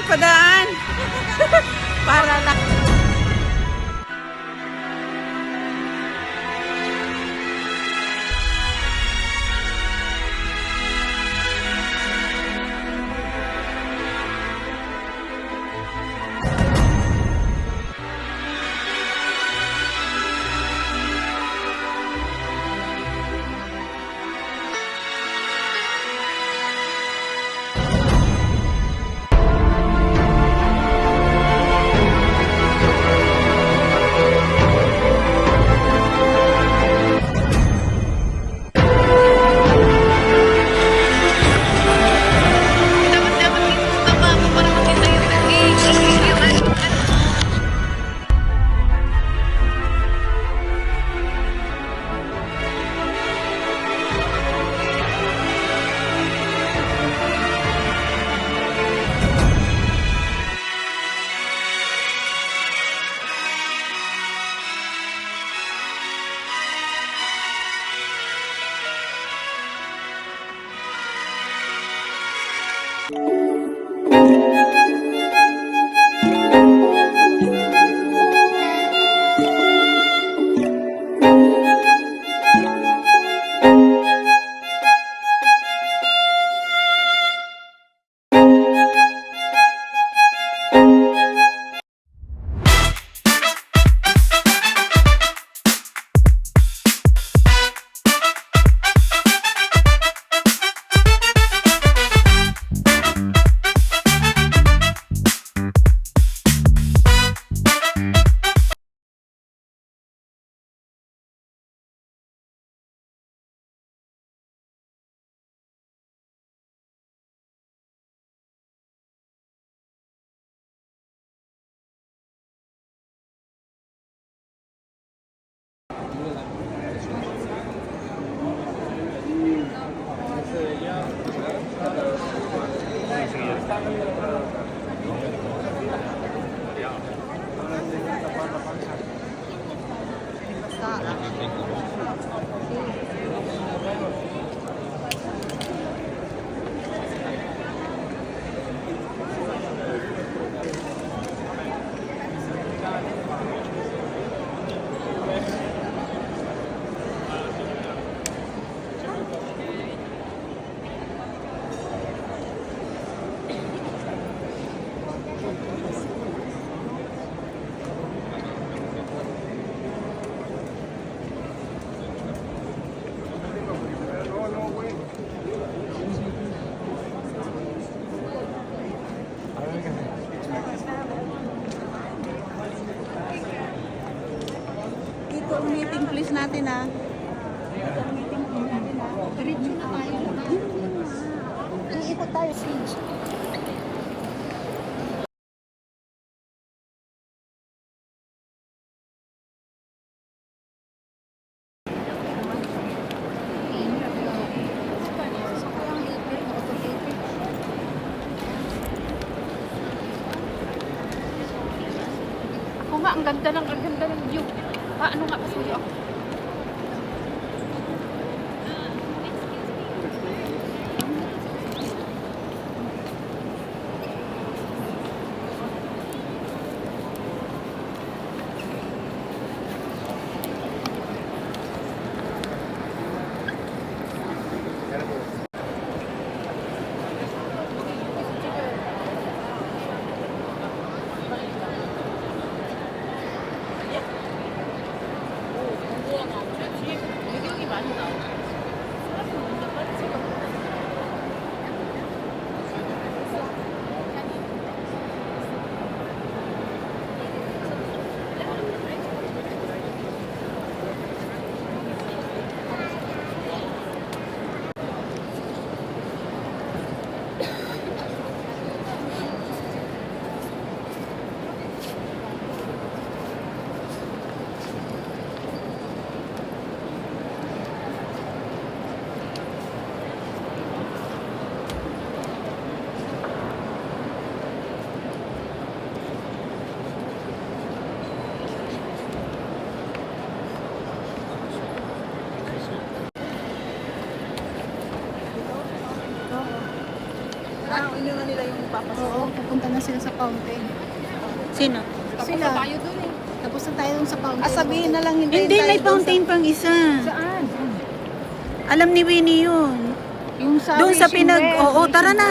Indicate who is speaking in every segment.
Speaker 1: padaan. Para lang. Ito ang meeting place natin ah. Ito ang meeting place natin ah. Diretso na tayo. Iikot tayo stage.
Speaker 2: Ako nga, ang ganda ng view. Paano nga pasuyo ako?
Speaker 1: Yun na nila yung papasok.
Speaker 3: Oo, pupunta na sila sa fountain.
Speaker 1: Sino?
Speaker 2: Tapos
Speaker 3: Sila.
Speaker 2: na tayo dun eh.
Speaker 3: Tapos na tayo dun sa fountain.
Speaker 1: Sabihin na lang hindi.
Speaker 4: Hindi, may fountain pang isa.
Speaker 3: Saan?
Speaker 4: Alam ni Winnie yun.
Speaker 3: Yung sa
Speaker 4: Doon sa
Speaker 3: wishing well.
Speaker 4: oo, tara na.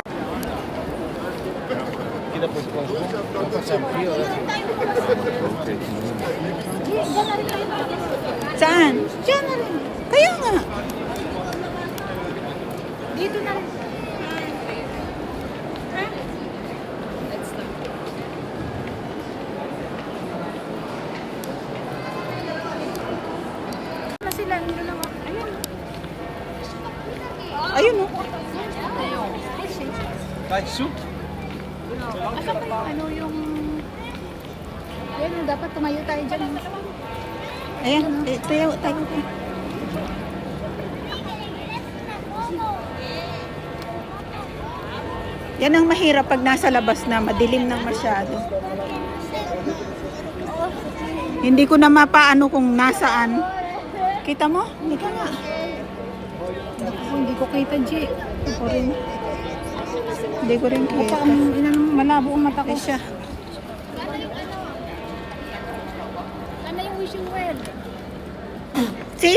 Speaker 4: Saan?
Speaker 3: Diyan na rin.
Speaker 4: Kaya nga.
Speaker 3: Dito na rin. Na sila, nandun lang ako. Ayun.
Speaker 4: Ayun oh.
Speaker 3: Asan pa yung ano yung... Ayun, dapat tumayo tayo dyan.
Speaker 4: Ayan, tayo. Yan ang mahirap pag nasa labas na, madilim nang masyado. Hindi ko na mapaano kung nasaan. Kita mo? Hindi ka nga.
Speaker 3: Naku, hindi ko kita, G.
Speaker 4: Ako rin. Hindi ko rin
Speaker 3: Baka
Speaker 4: kita.
Speaker 3: malabo ang mata ko.
Speaker 4: Ay siya.
Speaker 2: Ano yung wishing well?
Speaker 4: Si